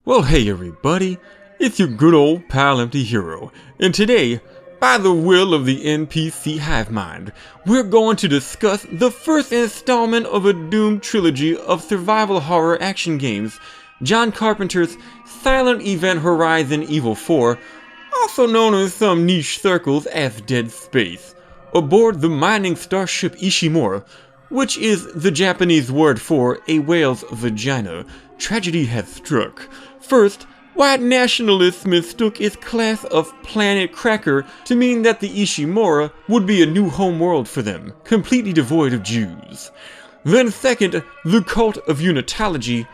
Well, hey everybody, it's your good old pal EmptyHero, and today, by the will of the NPC hive mind, we're going to discuss the first installment of a doomed trilogy of survival horror action games, John Carpenter's Silent Event Horizon Evil 4, also known in some niche circles as Dead Space, aboard the mining starship Ishimura, which is the Japanese word for a whale's vagina. Tragedy has struck. First, white nationalists mistook its class of planet cracker to mean that the Ishimura would be a new home world for them, completely devoid of Jews. Then second, the cult of unitology,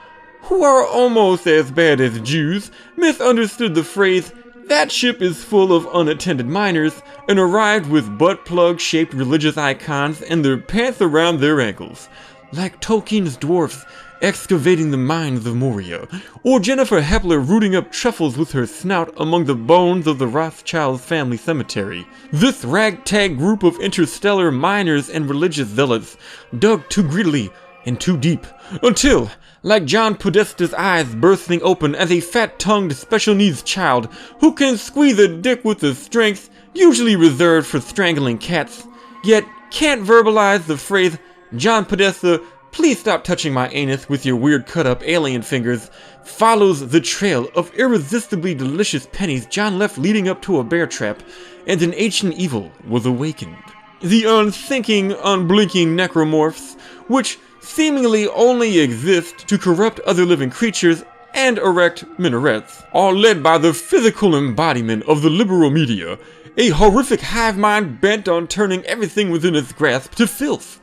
who are almost as bad as Jews, misunderstood the phrase, "That ship is full of unattended miners," and arrived with butt-plug-shaped religious icons and their pants around their ankles, like Tolkien's dwarfs excavating the mines of Moria, or Jennifer Hepler rooting up truffles with her snout among the bones of the Rothschilds family cemetery. This ragtag group of interstellar miners and religious zealots dug too greedily and too deep, until, like John Podesta's eyes bursting open as a fat-tongued special needs child who can squeeze a dick with the strength usually reserved for strangling cats, yet can't verbalize the phrase, "John Podesta, please stop touching my anus with your weird cut-up alien fingers," follows the trail of irresistibly delicious pennies John left leading up to a bear trap, and an ancient evil was awakened. The unthinking, unblinking necromorphs, which seemingly only exist to corrupt other living creatures and erect minarets, are led by the physical embodiment of the liberal media, a horrific hive mind bent on turning everything within its grasp to filth.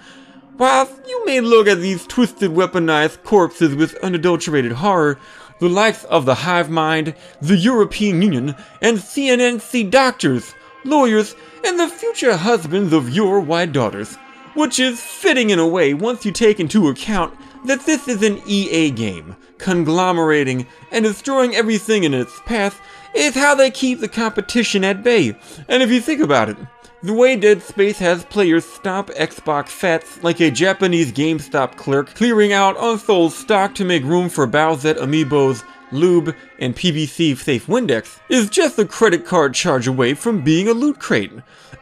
While you may look at these twisted, weaponized corpses with unadulterated horror, the likes of the hive mind, the European Union, and CNNC doctors, lawyers, and the future husbands of your white daughters, which is fitting in a way once you take into account that this is an EA game. Conglomerating and destroying everything in its path is how they keep the competition at bay. And if you think about it, the way Dead Space has players stomp Xbox fats like a Japanese GameStop clerk clearing out unsold stock to make room for Bowsette Amiibos, lube, and PVC safe Windex is just a credit card charge away from being a loot crate.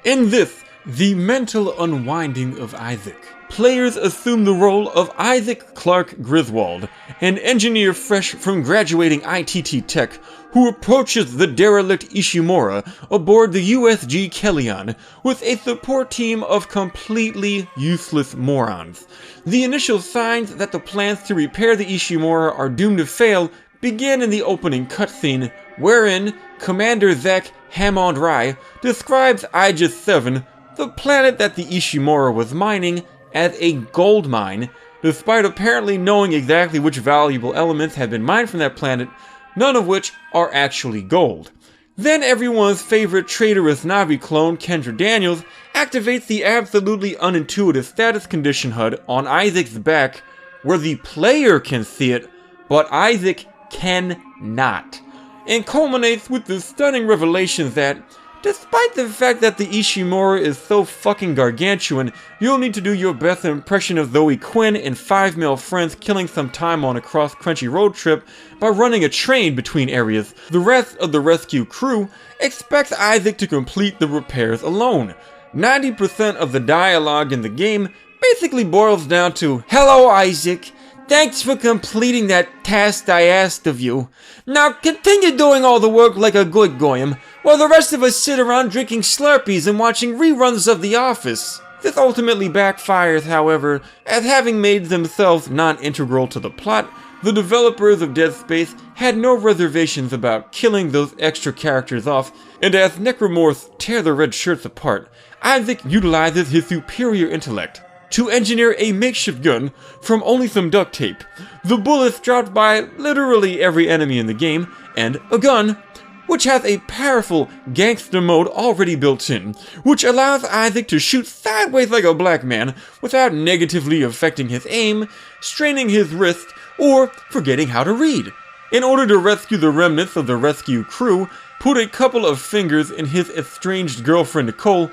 In this, the mental unwinding of Isaac, players assume the role of Isaac Clarke Griswold, an engineer fresh from graduating ITT Tech who approaches the derelict Ishimura aboard the USG Kellyan with a support team of completely useless morons. The initial signs that the plans to repair the Ishimura are doomed to fail begin in the opening cutscene, wherein Commander Zach Hammond Rye describes Aegis 7, the planet that the Ishimura was mining, as a gold mine, despite apparently knowing exactly which valuable elements had been mined from that planet, none of which are actually gold. Then everyone's favorite traitorous Navi clone, Kendra Daniels, activates the absolutely unintuitive status condition HUD on Isaac's back, where the player can see it, but Isaac cannot, and culminates with the stunning revelation that, despite the fact that the Ishimura is so fucking gargantuan, you'll need to do your best impression of Zoe Quinn and 5 male friends killing some time on a cross-country road trip by running a train between areas. The rest of the rescue crew expects Isaac to complete the repairs alone. 90% of the dialogue in the game basically boils down to, "Hello, Isaac. Thanks for completing that task I asked of you. Now continue doing all the work like a good goyim, while the rest of us sit around drinking Slurpees and watching reruns of The Office." This ultimately backfires, however, as having made themselves non-integral to the plot, the developers of Dead Space had no reservations about killing those extra characters off, and as necromorphs tear the red shirts apart, Isaac utilizes his superior intellect to engineer a makeshift gun from only some duct tape, the bullets dropped by literally every enemy in the game, and a gun which has a powerful gangster mode already built in, which allows Isaac to shoot sideways like a black man without negatively affecting his aim, straining his wrist, or forgetting how to read. In order to rescue the remnants of the rescue crew, put a couple of fingers in his estranged girlfriend Nicole,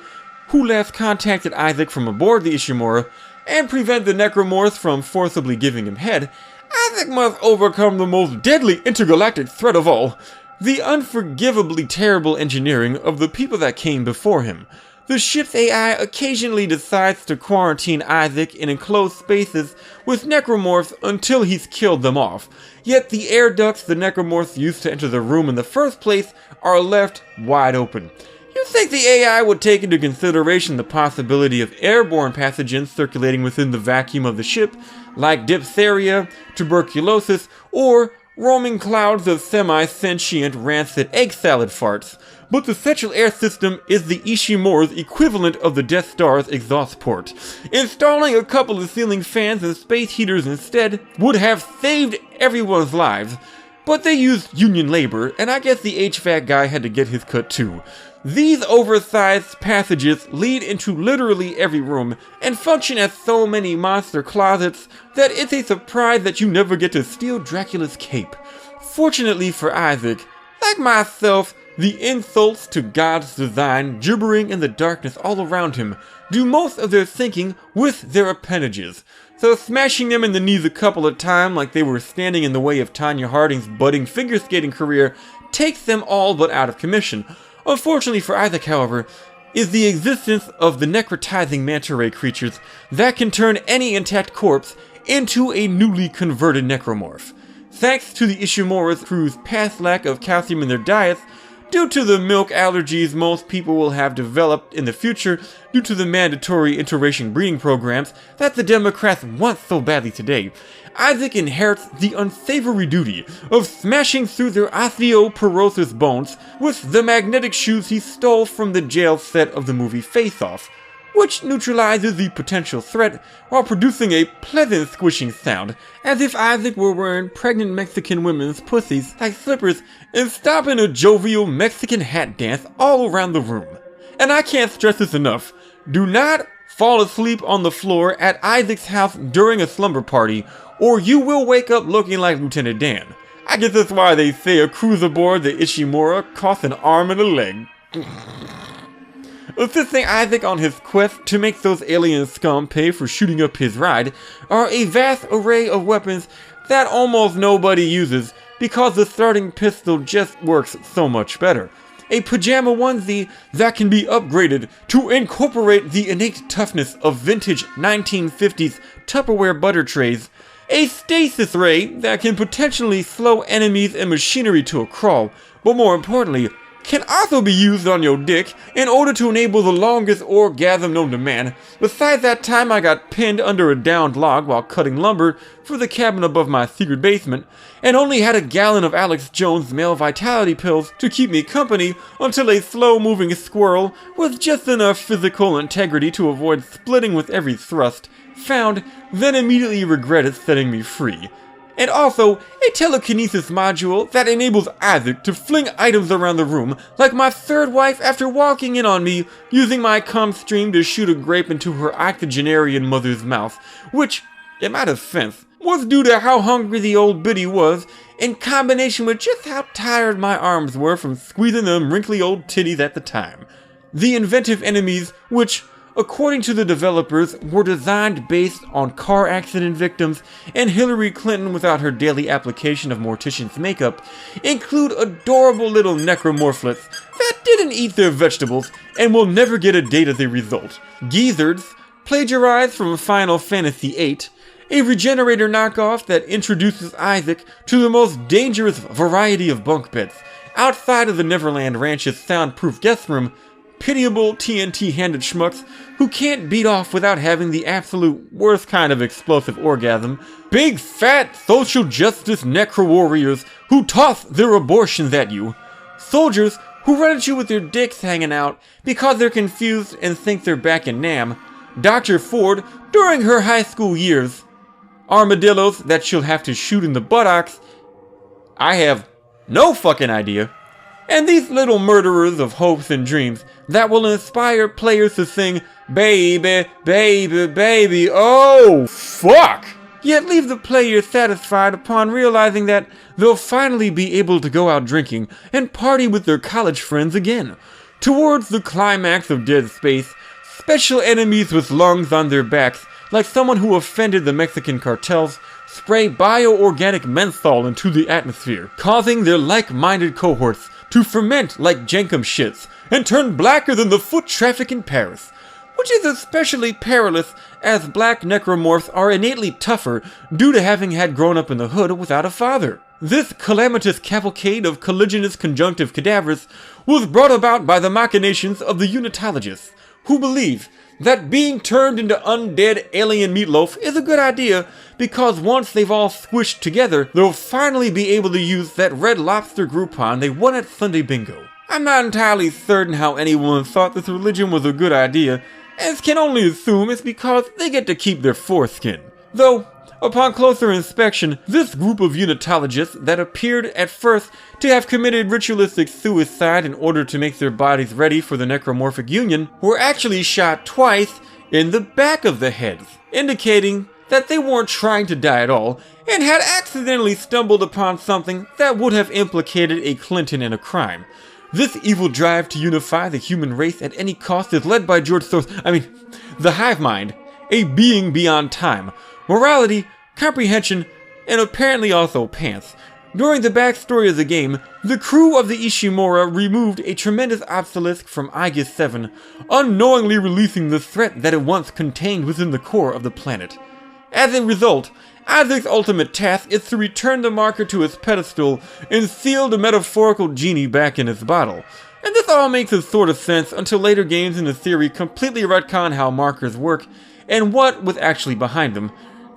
who last contacted Isaac from aboard the Ishimura, and prevent the necromorphs from forcibly giving him head, Isaac must overcome the most deadly intergalactic threat of all, the unforgivably terrible engineering of the people that came before him. The ship's AI occasionally decides to quarantine Isaac in enclosed spaces with necromorphs until he's killed them off. Yet the air ducts the necromorphs used to enter the room in the first place are left wide open. You think the AI would take into consideration the possibility of airborne pathogens circulating within the vacuum of the ship, like diphtheria, tuberculosis, or roaming clouds of semi-sentient rancid egg salad farts. But the central air system is the Ishimura's equivalent of the Death Star's exhaust port. Installing a couple of ceiling fans and space heaters instead would have saved everyone's lives. But they used union labor, and I guess the HVAC guy had to get his cut too. These oversized passages lead into literally every room, and function as so many monster closets that it's a surprise that you never get to steal Dracula's cape. Fortunately for Isaac, like myself, the insults to God's design gibbering in the darkness all around him do most of their thinking with their appendages. So smashing them in the knees a couple of times like they were standing in the way of Tanya Harding's budding figure skating career takes them all but out of commission. Unfortunately for Isaac, however, is the existence of the necrotizing manta ray creatures that can turn any intact corpse into a newly converted necromorph. Thanks to the Ishimura's crew's past lack of calcium in their diets, due to the milk allergies most people will have developed in the future due to the mandatory interracial breeding programs that the Democrats want so badly today, Isaac inherits the unsavory duty of smashing through their osteoporosis bones with the magnetic shoes he stole from the jail set of the movie Face Off, which neutralizes the potential threat while producing a pleasant squishing sound, as if Isaac were wearing pregnant Mexican women's pussies like slippers and stomping a jovial Mexican hat dance all around the room. And I can't stress this enough, do not fall asleep on the floor at Isaac's house during a slumber party, or you will wake up looking like Lieutenant Dan. I guess that's why they say a cruise aboard the Ishimura costs an arm and a leg. Assisting Isaac on his quest to make those alien scum pay for shooting up his ride are a vast array of weapons that almost nobody uses because the starting pistol just works so much better. A pajama onesie that can be upgraded to incorporate the innate toughness of vintage 1950s Tupperware butter trays, a stasis ray that can potentially slow enemies and machinery to a crawl, but more importantly, can also be used on your dick in order to enable the longest orgasm known to man. Besides that time I got pinned under a downed log while cutting lumber for the cabin above my secret basement, and only had a gallon of Alex Jones male vitality pills to keep me company until a slow-moving squirrel with just enough physical integrity to avoid splitting with every thrust found, then immediately regretted setting me free. And also, a telekinesis module that enables Isaac to fling items around the room like my third wife after walking in on me using my cum stream to shoot a grape into her octogenarian mother's mouth, which, in my defense, was due to how hungry the old biddy was, in combination with just how tired my arms were from squeezing them wrinkly old titties at the time. The inventive enemies, which, according to the developers, were designed based on car accident victims and Hillary Clinton without her daily application of mortician's makeup, include adorable little necromorphlets that didn't eat their vegetables and will never get a date as a result. Geezards, plagiarized from Final Fantasy VIII, a regenerator knockoff that introduces Isaac to the most dangerous variety of bunk beds, outside of the Neverland Ranch's soundproof guest room, pitiable TNT-handed schmucks who can't beat off without having the absolute worst kind of explosive orgasm, big fat social justice necro-warriors who toss their abortions at you, soldiers who run at you with their dicks hanging out because they're confused and think they're back in Nam, Dr. Ford during her high school years, armadillos that she'll have to shoot in the buttocks, I have no fucking idea, and these little murderers of hopes and dreams that will inspire players to sing baby, baby, baby, oh fuck, yet leave the player satisfied upon realizing that they'll finally be able to go out drinking and party with their college friends again. Towards the climax of Dead Space, special enemies with lungs on their backs, like someone who offended the Mexican cartels, spray bioorganic menthol into the atmosphere, causing their like-minded cohorts to ferment like Jenkum shits and turn blacker than the foot traffic in Paris. Which is especially perilous as black necromorphs are innately tougher due to having had grown up in the hood without a father. This calamitous cavalcade of colliginous conjunctive cadavers was brought about by the machinations of the unitologists, who believe that being turned into undead alien meatloaf is a good idea because once they've all squished together, they'll finally be able to use that Red Lobster Groupon they won at Sunday Bingo. I'm not entirely certain how anyone thought this religion was a good idea, as can only assume it's because they get to keep their foreskin. Though, upon closer inspection, this group of unitologists that appeared at first to have committed ritualistic suicide in order to make their bodies ready for the necromorphic union were actually shot twice in the back of the heads, indicating that they weren't trying to die at all and had accidentally stumbled upon something that would have implicated a Clinton in a crime. This evil drive to unify the human race at any cost is led by the hive mind, a being beyond time, morality, comprehension, and apparently also pants. During the backstory of the game, the crew of the Ishimura removed a tremendous obelisk from Aegis 7, unknowingly releasing the threat that it once contained within the core of the planet. As a result, Isaac's ultimate task is to return the marker to its pedestal and seal the metaphorical genie back in its bottle. And this all makes a sort of sense until later games in the theory completely retcon how markers work and what was actually behind them.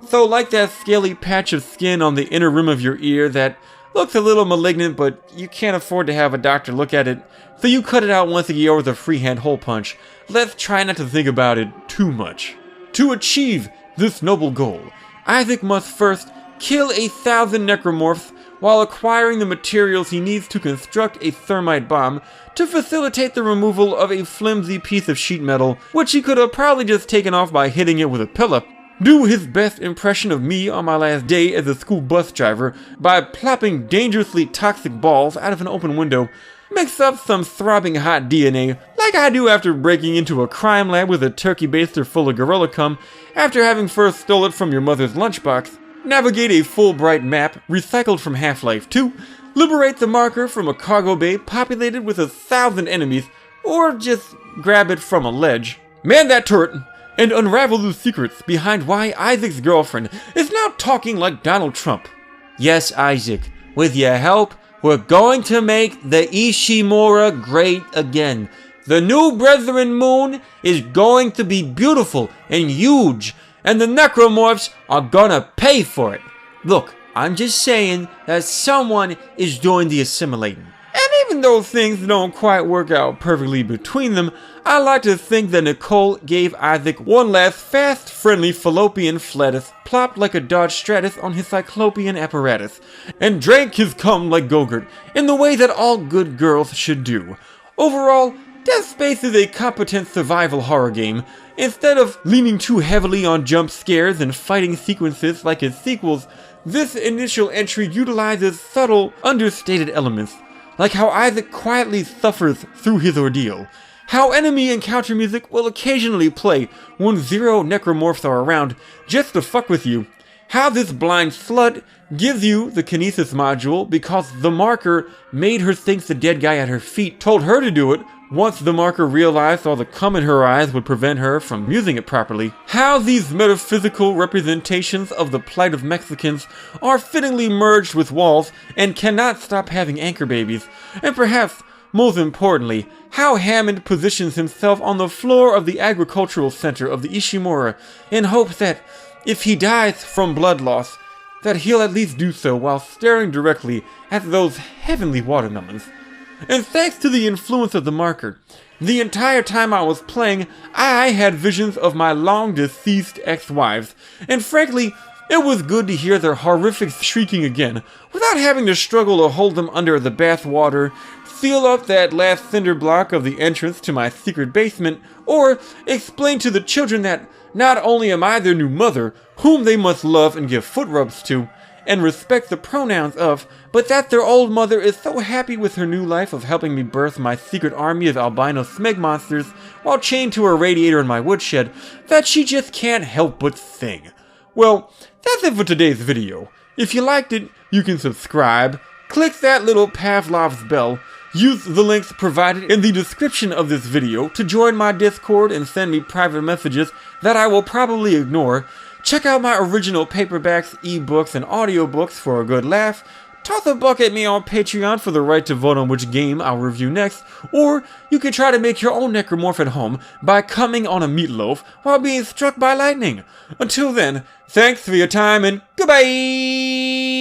So like that scaly patch of skin on the inner rim of your ear that looks a little malignant but you can't afford to have a doctor look at it, so you cut it out once a year with a freehand hole punch. Let's try not to think about it too much. To achieve this noble goal, Isaac must first kill 1,000 necromorphs while acquiring the materials he needs to construct a thermite bomb to facilitate the removal of a flimsy piece of sheet metal, which he could have probably just taken off by hitting it with a pillow. Do his best impression of me on my last day as a school bus driver by plopping dangerously toxic balls out of an open window. Mix up some throbbing hot DNA, like I do after breaking into a crime lab with a turkey baster full of gorilla cum after having first stole it from your mother's lunchbox. Navigate a Fulbright map recycled from Half-Life 2. Liberate the marker from a cargo bay populated with 1,000 enemies, or just grab it from a ledge. Man that turret, and unravel the secrets behind why Isaac's girlfriend is now talking like Donald Trump. Yes, Isaac, with your help, we're going to make the Ishimura great again. The new Brethren Moon is going to be beautiful and huge, and the necromorphs are gonna pay for it. Look, I'm just saying that someone is doing the assimilating. And even though things don't quite work out perfectly between them, I like to think that Nicole gave Isaac one last fast, friendly fallopian flatus plopped like a Dodge Stratus on his cyclopean apparatus, and drank his cum like Gogurt, in the way that all good girls should do. Overall, Dead Space is a competent survival horror game. Instead of leaning too heavily on jump scares and fighting sequences like its sequels, this initial entry utilizes subtle, understated elements, like how Isaac quietly suffers through his ordeal, how enemy encounter music will occasionally play when 0 necromorphs are around just to fuck with you, how this blind slut gives you the kinesis module because the marker made her think the dead guy at her feet told her to do it once the marker realized all the cum in her eyes would prevent her from using it properly, how these metaphysical representations of the plight of Mexicans are fittingly merged with walls and cannot stop having anchor babies, and perhaps most importantly, how Hammond positions himself on the floor of the agricultural center of the Ishimura in hopes that, if he dies from blood loss, that he'll at least do so while staring directly at those heavenly watermelons. And thanks to the influence of the marker, the entire time I was playing, I had visions of my long-deceased ex-wives, and frankly, it was good to hear their horrific shrieking again, without having to struggle to hold them under the bathwater, seal up that last cinder block of the entrance to my secret basement, or explain to the children that not only am I their new mother, whom they must love and give foot rubs to, and respect the pronouns of, but that their old mother is so happy with her new life of helping me birth my secret army of albino smeg monsters while chained to her radiator in my woodshed that she just can't help but sing. Well, that's it for today's video. If you liked it, you can subscribe, click that little Pavlov's bell, use the links provided in the description of this video to join my Discord and send me private messages that I will probably ignore. Check out my original paperbacks, ebooks, and audiobooks for a good laugh. Toss a buck at me on Patreon for the right to vote on which game I'll review next, or you can try to make your own necromorph at home by coming on a meatloaf while being struck by lightning. Until then, thanks for your time and goodbye!